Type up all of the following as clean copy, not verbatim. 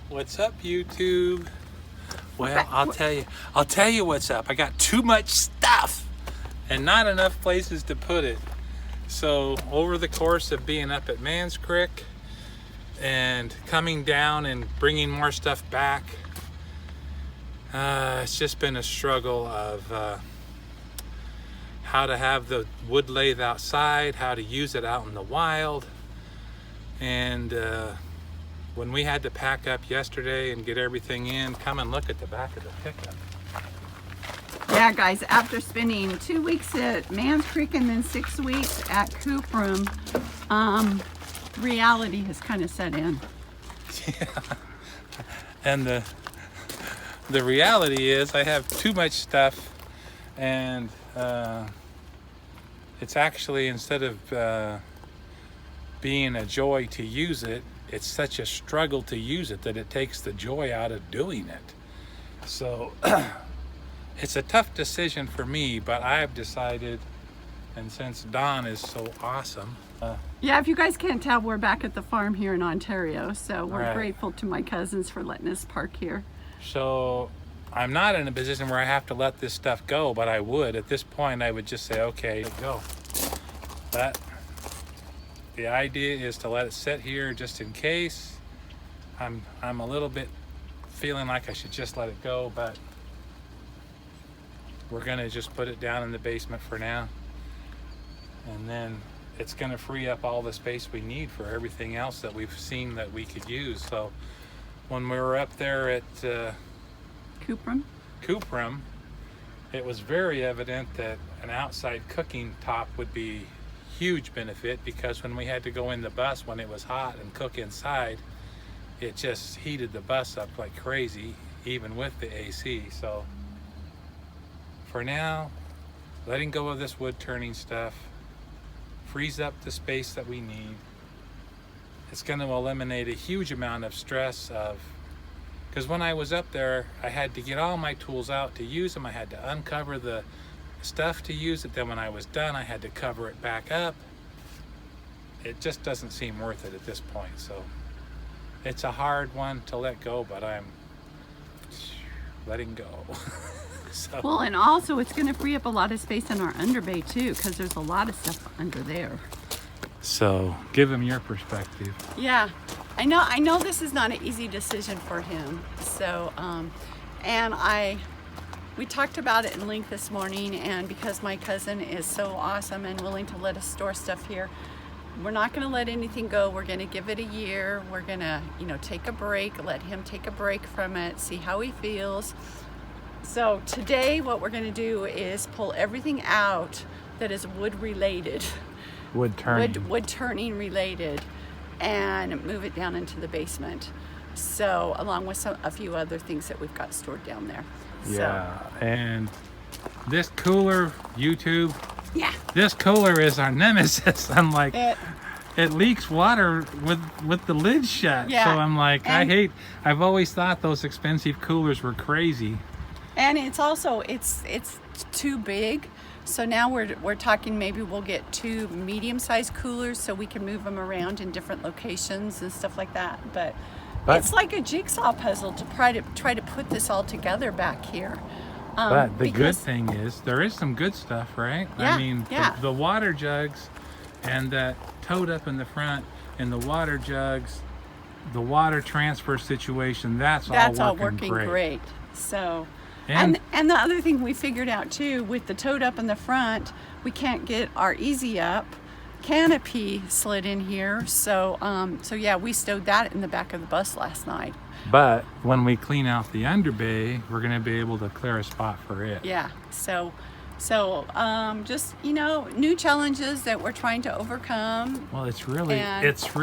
What's up, YouTube? Well, I'll tell you what's up. I got too much stuff and not enough places to put it. So over the course of being up at Mans Creek and coming down and bringing more stuff back, it's just been a struggle of how to have the wood lathe outside, how to use it out in the wild. And when we had to pack up yesterday and get everything in, come and look at the back of the pickup. Yeah, guys, after spending 2 weeks at Mans Creek and then 6 weeks at Coop Room, reality has kind of set in. Yeah. And the reality is I have too much stuff, and it's actually, instead of being a joy to use it, it's such a struggle to use it that it takes the joy out of doing it. So it's a tough decision for me, but I've decided, and since Dawn is so awesome. Yeah, if you guys can't tell, we're back at the farm here in Ontario, so we're Right. grateful to my cousins for letting us park here. So I'm not in a position where I have to let this stuff go, but I would. At this point, I would just say, okay, go. But the idea is to let it sit here just in case. I'm a little bit feeling like I should just let it go, but we're gonna just put it down in the basement for now. And then it's gonna free up all the space we need for everything else that we've seen that we could use. So when we were up there at Coop Room, it was very evident that an outside cooking top would be huge benefit, because when we had to go in the bus when it was hot and cook inside, it just heated the bus up like crazy, even with the AC. So for now, letting go of this wood turning stuff frees up the space that we need. It's going to eliminate a huge amount of stress because when I was up there, I had to get all my tools out to use them. I had to uncover the stuff to use it. Then when I was done, I had to cover it back up. It just doesn't seem worth it at this point. So it's a hard one to let go, but I'm letting go. So. Well, and also it's going to free up a lot of space in our underbay too, because there's a lot of stuff under there. So give him your perspective. Yeah, I know this is not an easy decision for him. So, we talked about it in length this morning, and because my cousin is so awesome and willing to let us store stuff here, we're not going to let anything go. We're going to give it a year. We're going to, take a break, let him take a break from it, see how he feels. So today what we're going to do is pull everything out that is wood related. Wood turning. Wood turning related, and move it down into the basement. So along with a few other things that we've got stored down there. Yeah, and this cooler, YouTube. Yeah. This cooler is our nemesis. I'm like, it leaks water with the lid shut. Yeah. So I'm like, I've always thought those expensive coolers were crazy. And it's also, it's too big. So now we're talking maybe we'll get 2 medium-sized coolers so we can move them around in different locations and stuff like that. But it's like a jigsaw puzzle to try to put this all together back here. But the good thing is there is some good stuff, right? Yeah, I mean, the water jugs and that tote up in the front, and the water jugs, the water transfer situation, that's all working great. So, and the other thing we figured out too, with the tote up in the front, we can't get our Easy Up canopy slid in here. So yeah, we stowed that in the back of the bus last night. But when we clean out the underbay, we're going to be able to clear a spot for it. Yeah. So just, new challenges that we're trying to overcome. Well, it's really and just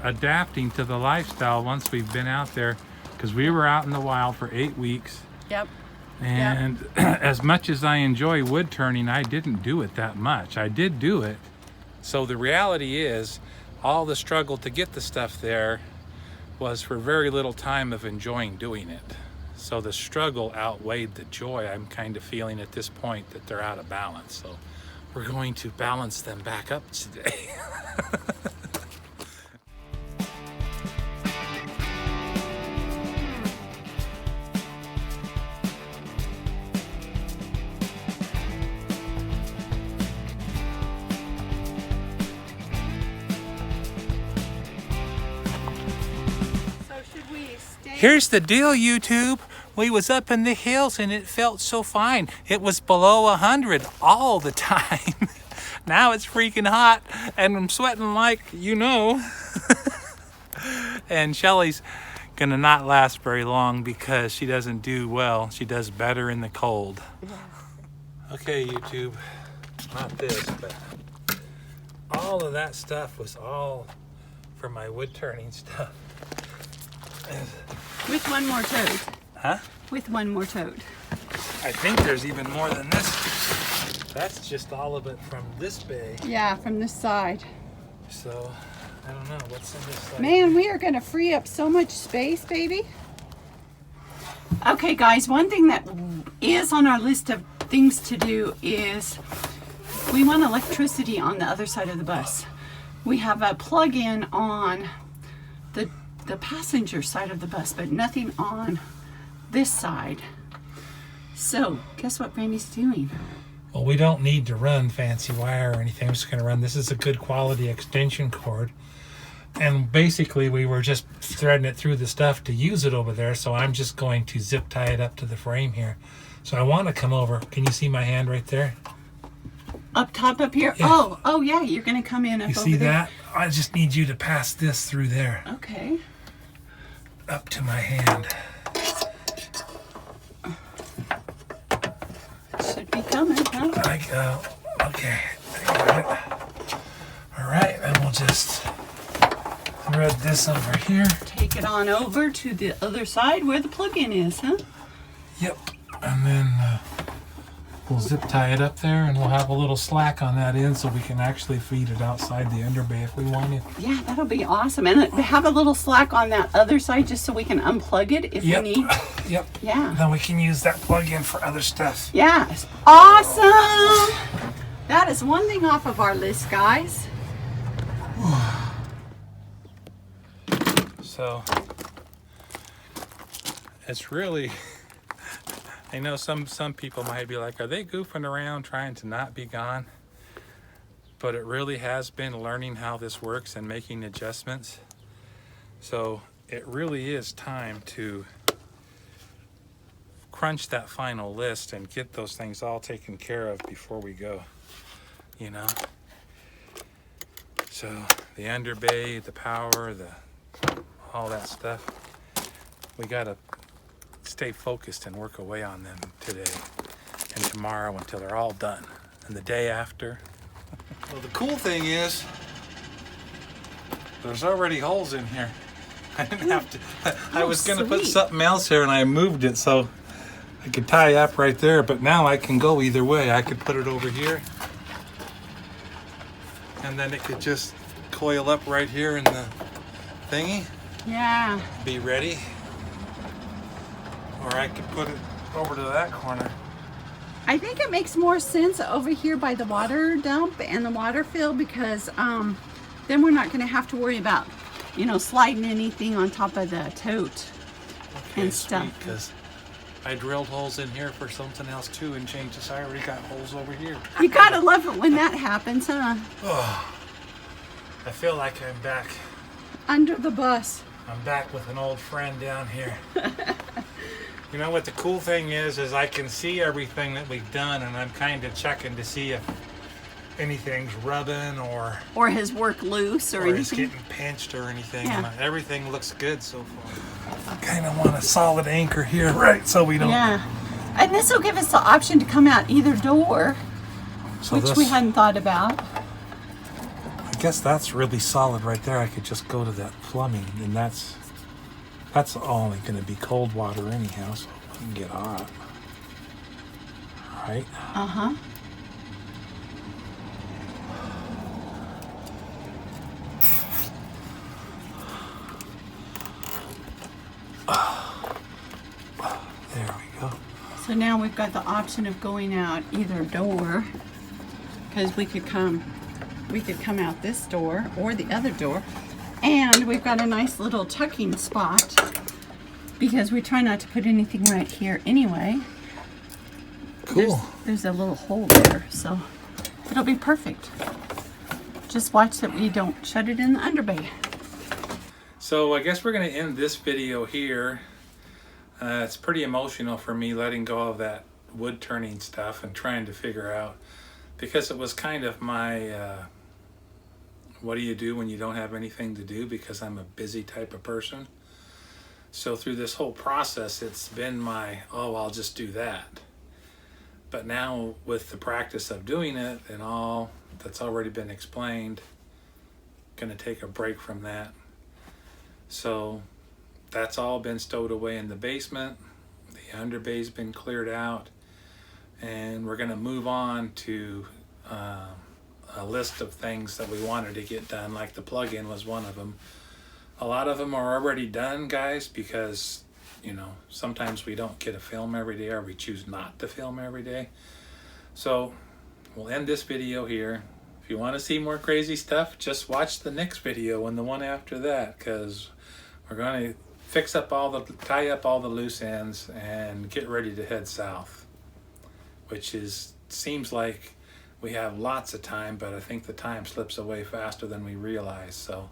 adapting to the lifestyle once we've been out there, because we were out in the wild for 8 weeks. Yep. And as much as I enjoy wood turning, I didn't do it that much. I did do it. So the reality is, all the struggle to get the stuff there was for very little time of enjoying doing it. So the struggle outweighed the joy. I'm kind of feeling at this point that they're out of balance. So we're going to balance them back up today. Here's the deal, YouTube. We was up in the hills and it felt so fine. It was below 100 all the time. Now it's freaking hot and I'm sweating like you know. And Shelley's gonna not last very long because she doesn't do well. She does better in the cold. Okay, YouTube, not this, but all of that stuff was all for my wood turning stuff. With one more tote. Huh? With one more tote. I think there's even more than this. That's just all of it from this bay. Yeah, from this side. So, I don't know what's in this side. Man, we are going to free up so much space, baby. Okay, guys, one thing that is on our list of things to do is we want electricity on the other side of the bus. We have a plug-in on the passenger side of the bus, but nothing on this side. So, guess what Randy's doing? Well, we don't need to run fancy wire or anything. I'm just going to run, this is a good quality extension cord. And basically we were just threading it through the stuff to use it over there. So I'm just going to zip tie it up to the frame here. So I want to come over. Can you see my hand right there? Up top up here? Yeah. Oh yeah, you're going to come in up you over see there. that? I just need you to pass this through there. Okay. Up to my hand. Should be coming, huh? I go. Okay. All right, and we'll just thread this over here. Take it on over to the other side where the plug-in is, huh? Yep. And then we'll zip tie it up there and we'll have a little slack on that end so we can actually feed it outside the underbay if we want to. Yeah, that'll be awesome. And have a little slack on that other side just so we can unplug it if we need. Yep. Yeah. Then we can use that plug-in for other stuff. Yes. Awesome. That is one thing off of our list, guys. So it's really, I know some people might be like, are they goofing around trying to not be gone? But it really has been learning how this works and making adjustments. So it really is time to crunch that final list and get those things all taken care of before we go, you know? So the underbay, the power, all that stuff, we gotta stay focused and work away on them today and tomorrow until they're all done, and the day after. Well, the cool thing is there's already holes in here. I didn't have to. I was gonna put something else here and I moved it so I could tie up right there, but now I can go either way. I could put it over here and then it could just coil up right here in the thingy. Yeah. Be ready. Or I could put it over to that corner. I think it makes more sense over here by the water dump and the water fill because then we're not going to have to worry about, you know, sliding anything on top of the tote and stuff. Because I drilled holes in here for something else too and changed this. I already got holes over here. You gotta love it when that happens, huh? Oh, I feel like I'm back. Under the bus. I'm back with an old friend down here. You know what the cool thing is I can see everything that we've done and I'm kind of checking to see if anything's rubbing or his work loose or it's anything. getting pinched or anything. Yeah. And everything looks good so far. I kind of want a solid anchor here, right? So we don't. Yeah. And this will give us the option to come out either door, So which we hadn't thought about. I guess that's really solid right there. I could just go to that plumbing, and that's only going to be cold water anyhow, so it wouldn't get hot. Right? Uh-huh. There we go. So now we've got the option of going out either door, because we could come out this door or the other door. And we've got a nice little tucking spot because we try not to put anything right here anyway. Cool. There's a little hole there, so it'll be perfect. Just watch that we don't shut it in the underbay. So I guess we're going to end this video here. It's pretty emotional for me letting go of that wood turning stuff and trying to figure out, because it was kind of my what do you do when you don't have anything to do, because I'm a busy type of person. So through this whole process, it's been my, oh, I'll just do that. But now with the practice of doing it and all that's already been explained, going to take a break from that. So that's all been stowed away in the basement. The underbay's been cleared out, and we're going to move on to a list of things that we wanted to get done, like the plug-in was one of them. A lot of them are already done, guys, because, you know, sometimes we don't get a film every day, or we choose not to film every day. So we'll end this video here. If you want to see more crazy stuff, just watch the next video and the one after that, because we're going to tie up all the loose ends and get ready to head south, which seems like we have lots of time, but I think the time slips away faster than we realize. So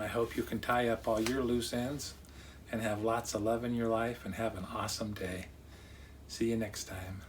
I hope you can tie up all your loose ends and have lots of love in your life and have an awesome day. See you next time.